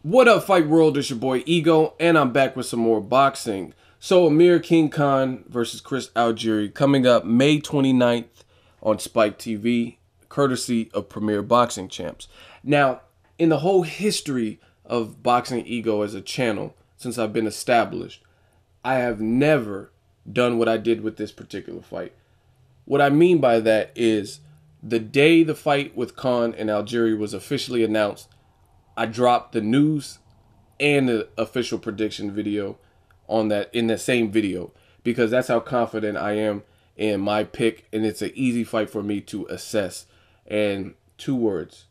What up, Fight World? It's your boy Ego, and I'm back with some more boxing. So, Amir King Khan versus Chris Algieri coming up May 29th on Spike TV, courtesy of Premier Boxing Champs. Now, in the whole history of Boxing Ego as a channel, since I've been established, I have never done what I did with this particular fight. What I mean by that is the day the fight with Khan and Algieri was officially announced, I dropped the news and the official prediction video on that in the same video because that's how confident I am in my pick, and it's an easy fight for me to assess. And two words: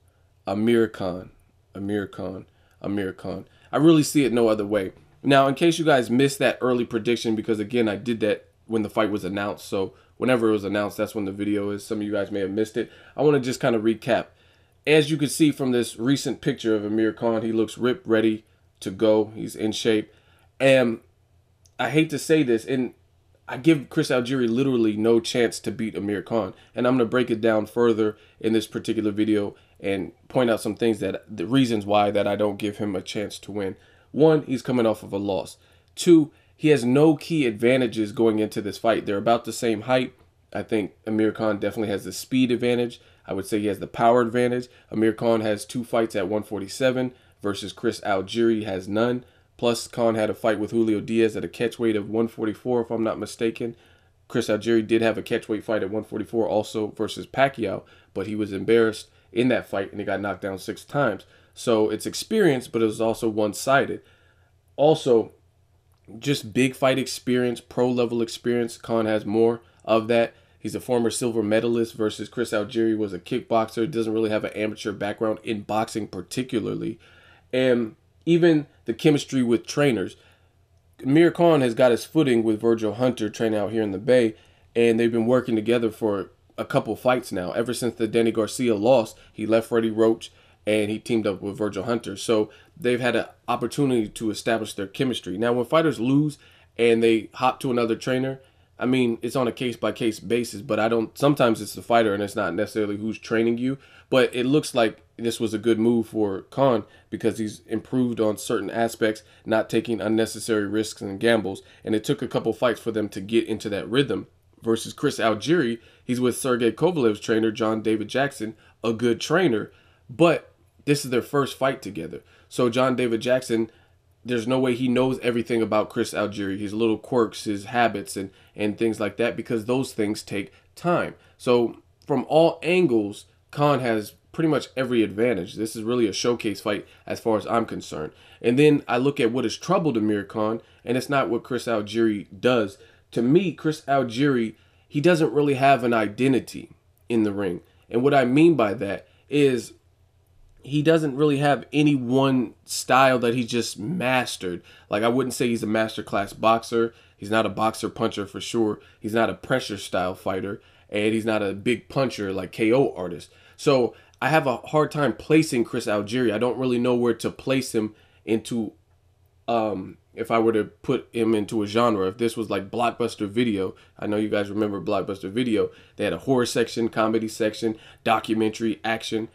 Amir Khan, Amir Khan, Amir Khan. I really see it no other way. Now, in case you guys missed that early prediction, because again, I did that when the fight was announced. So whenever it was announced, that's when the video is. Some of you guys may have missed it. I want to just kind of recap. As you can see from this recent picture of Amir Khan, he looks ripped, ready to go. He's in shape. And I hate to say this, and I give Chris Algieri literally no chance to beat Amir Khan. And I'm going to break it down further in this particular video and point out some things that the reasons why that I don't give him a chance to win. One, he's coming off of a loss. Two, he has no key advantages going into this fight. They're about the same height. I think Amir Khan definitely has the speed advantage. I would say he has the power advantage. Amir Khan has 2 fights at 147 versus Chris Algieri has none. Plus, Khan had a fight with Julio Diaz at a catchweight of 144, if I'm not mistaken. Chris Algieri did have a catchweight fight at 144 also versus Pacquiao, but he was embarrassed in that fight and he got knocked down 6 times. So it's experience, but it was also one-sided. Also, just big fight experience, pro-level experience. Khan has more of that. He's a former silver medalist versus Chris Algieri was a kickboxer. Doesn't really have an amateur background in boxing particularly. And even the chemistry with trainers. Amir Khan has got his footing with Virgil Hunter training out here in the Bay. And they've been working together for a couple fights now. Ever since the Danny Garcia loss, he left Freddie Roach and he teamed up with Virgil Hunter. So they've had an opportunity to establish their chemistry. Now, when fighters lose and they hop to another trainer, I mean, it's on a case-by-case basis, but sometimes it's the fighter and it's not necessarily who's training you. But it looks like this was a good move for Khan because he's improved on certain aspects, not taking unnecessary risks and gambles. And it took a couple fights for them to get into that rhythm. Versus Chris Algieri, he's with Sergey Kovalev's trainer, John David Jackson, a good trainer. But this is their first fight together. So John David Jackson, there's no way he knows everything about Chris Algieri, his little quirks, his habits, and things like that, because those things take time. So from all angles, Khan has pretty much every advantage. This is really a showcase fight as far as I'm concerned. And then I look at what has troubled Amir Khan, and it's not what Chris Algieri does. To me, Chris Algieri, he doesn't really have an identity in the ring. And what I mean by that is he doesn't really have any one style that he just mastered. Like, I wouldn't say he's a masterclass boxer. He's not a boxer puncher for sure. He's not a pressure style fighter. And he's not a big puncher like KO artist. So I have a hard time placing Chris Algieri. I don't really know where to place him into, if I were to put him into a genre. If this was like Blockbuster Video, I know you guys remember Blockbuster Video. They had a horror section, comedy section, documentary, action.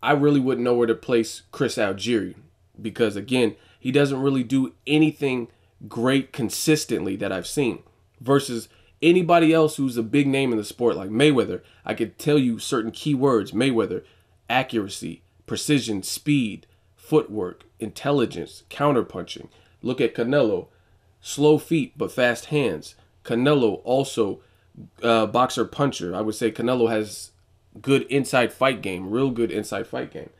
I really wouldn't know where to place Chris Algieri because, again, he doesn't really do anything great consistently that I've seen. Versus anybody else who's a big name in the sport, like Mayweather, I could tell you certain key words. Mayweather: accuracy, precision, speed, footwork, intelligence, counterpunching. Look at Canelo: slow feet but fast hands. Canelo also boxer puncher. I would say Canelo has good inside fight game, real good inside fight game.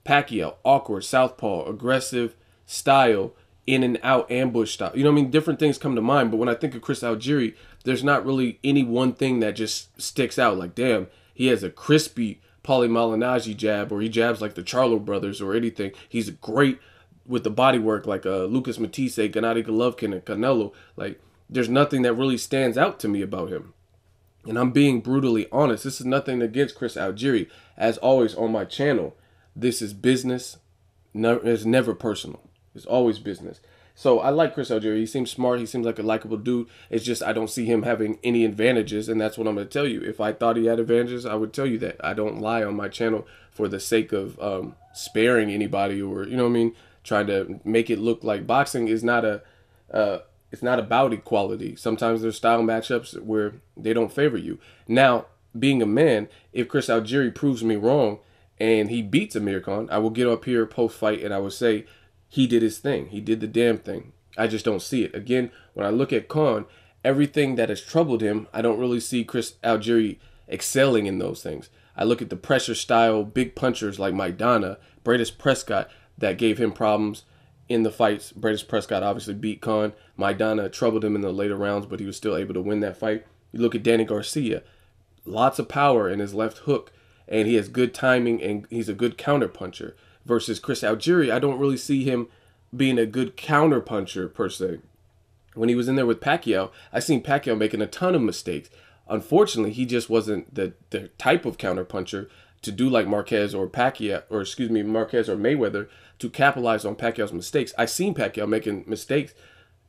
Pacquiao: awkward, southpaw, aggressive style, in and out, ambush style. You know what I mean? Different things come to mind, but when I think of Chris Algieri, there's not really any one thing that just sticks out. Like, damn, he has a crispy Paulie Malignaggi jab, or he jabs like the Charlo brothers or anything. He's great with the body work like Lucas Matisse, Gennady Golovkin, and Canelo. Like, there's nothing that really stands out to me about him. And I'm being brutally honest. This is nothing against Chris Algieri. As always on my channel, this is business. It's never personal. It's always business. So I like Chris Algieri. He seems smart. He seems like a likable dude. It's just I don't see him having any advantages, and that's what I'm going to tell you. If I thought he had advantages, I would tell you that. I don't lie on my channel for the sake of sparing anybody or, you know what I mean, trying to make it look like boxing is not a it's not about equality. Sometimes there's style matchups where they don't favor you. Now, being a man, if Chris Algieri proves me wrong and he beats Amir Khan, I will get up here post fight and I will say he did his thing. He did the damn thing. I just don't see it. Again, when I look at Khan, everything that has troubled him, I don't really see Chris Algieri excelling in those things. I look at the pressure style, big punchers like Maidana, Bradis Prescott that gave him problems in the fights. Bradis Prescott obviously beat Khan. Maidana troubled him in the later rounds, but he was still able to win that fight. You look at Danny Garcia, lots of power in his left hook, and he has good timing, and he's a good counter puncher. Versus Chris Algieri, I don't really see him being a good counter puncher per se. When he was in there with Pacquiao, I seen Pacquiao making a ton of mistakes. Unfortunately, he just wasn't the type of counter puncher to do like Marquez or Marquez or Mayweather to capitalize on Pacquiao's mistakes. I seen Pacquiao making mistakes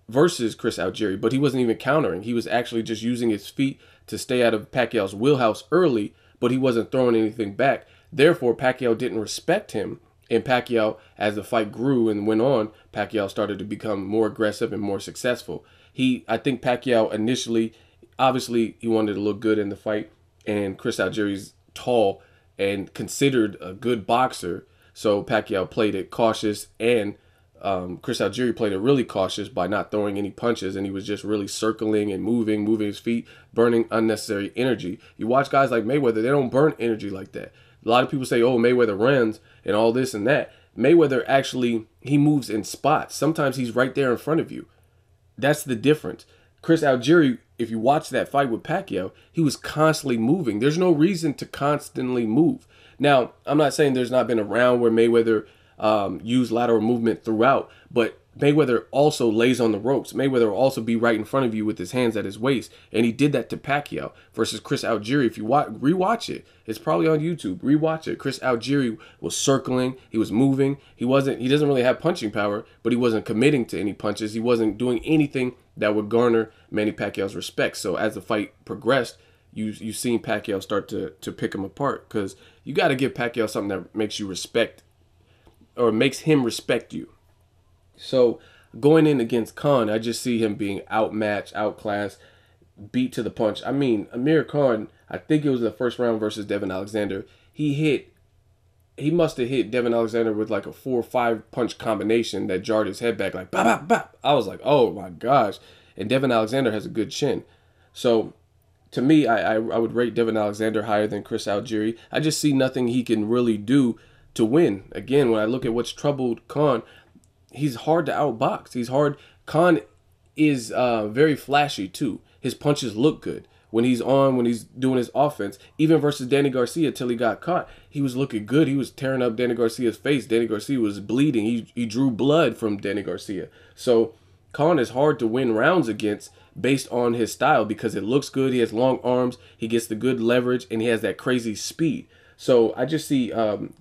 versus Chris Algieri, but he wasn't even countering. He was actually just using his feet to stay out of Pacquiao's wheelhouse early, but he wasn't throwing anything back. Therefore, Pacquiao didn't respect him. And Pacquiao, as the fight grew and went on, Pacquiao started to become more aggressive and more successful. I think Pacquiao initially, obviously, he wanted to look good in the fight, and Chris Algieri's tall and considered a good boxer, so Pacquiao played it cautious, and Chris Algieri played it really cautious by not throwing any punches, and he was just really circling and moving his feet, burning unnecessary energy. You watch guys like Mayweather, they don't burn energy like that. A lot of people say, oh, Mayweather runs and all this and that. Mayweather actually, he moves in spots. Sometimes he's right there in front of you. That's the difference. Chris Algieri, if you watch that fight with Pacquiao, he was constantly moving. There's no reason to constantly move. Now, I'm not saying there's not been a round where Mayweather used lateral movement throughout, but Mayweather also lays on the ropes. Mayweather will also be right in front of you with his hands at his waist, and he did that to Pacquiao versus Chris Algieri. If you rewatch it, it's probably on YouTube. Rewatch it. Chris Algieri was circling, he was moving. He doesn't really have punching power, but he wasn't committing to any punches. He wasn't doing anything that would garner Manny Pacquiao's respect. So as the fight progressed, you've seen Pacquiao start to pick him apart, because you got to give Pacquiao something that makes you respect, or makes him respect you. So going in against Khan, I just see him being outmatched, outclassed, beat to the punch. I mean, Amir Khan, I think it was the first round versus Devin Alexander. He must have hit Devin Alexander with like a 4 or 5 punch combination that jarred his head back like bop, bop, bop. I was like, oh my gosh. And Devin Alexander has a good chin. So to me, I would rate Devin Alexander higher than Chris Algieri. I just see nothing he can really do to win. Again, when I look at what's troubled Khan, he's hard to outbox. He's hard. Khan is very flashy too. His punches look good when he's doing his offense. Even versus Danny Garcia till he got caught, he was looking good. He was tearing up Danny Garcia's face. Danny Garcia was bleeding. He drew blood from Danny Garcia. So Khan is hard to win rounds against based on his style, because it looks good. He has long arms. He gets the good leverage, and he has that crazy speed. So I just see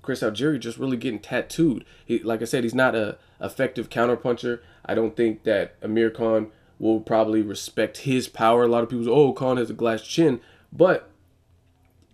Chris Algieri just really getting tattooed. Like I said, he's not a effective counterpuncher. I don't think that Amir Khan will probably respect his power. A lot of people say, oh, Khan has a glass chin. But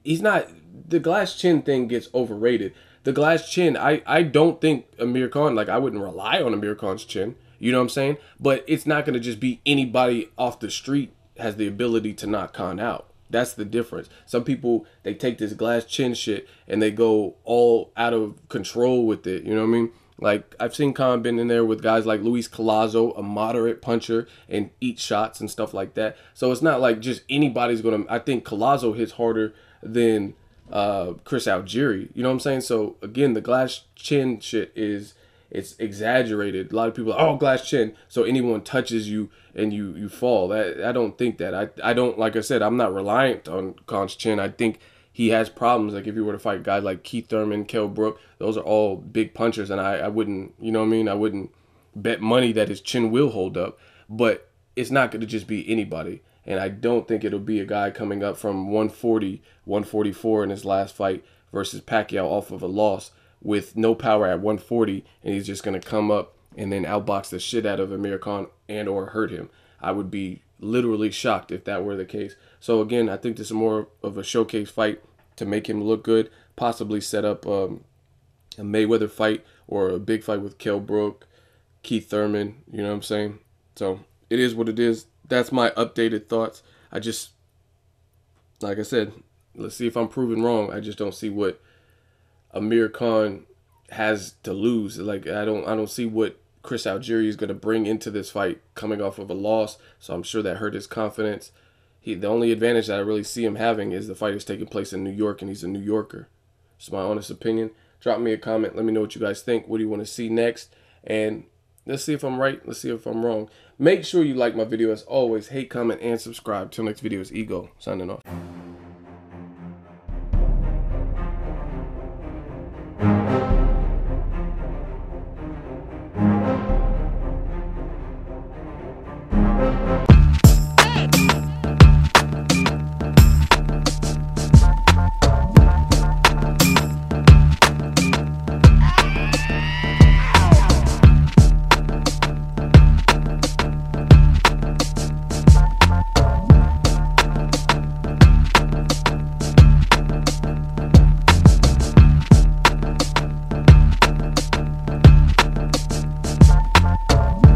he's not. The glass chin thing gets overrated. The glass chin, I don't think Amir Khan, like I wouldn't rely on Amir Khan's chin. You know what I'm saying? But it's not going to just be anybody off the street has the ability to knock Khan out. That's the difference. Some people, they take this glass chin shit and they go all out of control with it. You know what I mean? Like, I've seen Khan been in there with guys like Luis Collazo, a moderate puncher, and eat shots and stuff like that. So it's not like just anybody's going to... I think Collazo hits harder than Chris Algieri. You know what I'm saying? So, again, the glass chin shit is... It's exaggerated. A lot of people are, oh, glass chin, so anyone touches you and you fall. I don't think that. I don't, like I said, I'm not reliant on Khan's chin. I think he has problems. Like if you were to fight guys like Keith Thurman, Kell Brook, those are all big punchers, and I wouldn't, you know what I mean? I wouldn't bet money that his chin will hold up. But it's not going to just be anybody. And I don't think it'll be a guy coming up from 140, 144 in his last fight versus Pacquiao off of a loss with no power at 140, and he's just going to come up and then outbox the shit out of Amir Khan and or hurt him. I would be literally shocked if that were the case. So again, I think this is more of a showcase fight to make him look good, possibly set up a Mayweather fight or a big fight with Kell Brook, Keith Thurman. You know what I'm saying? So it is what it is. That's my updated thoughts. I just, like I said, let's see if I'm proven wrong. I just don't see what Amir Khan has to lose. Like I don't see what Chris Algieri is going to bring into this fight coming off of a loss. So I'm sure that hurt his confidence. The only advantage that I really see him having is the fight is taking place in New York and he's a New Yorker. It's my honest opinion. Drop me a comment. Let me know what you guys think. What do you want to see next? And let's see if I'm right. Let's see if I'm wrong. Make sure you like my video as always. Hate, comment, and subscribe. Till next video, it's Ego signing off.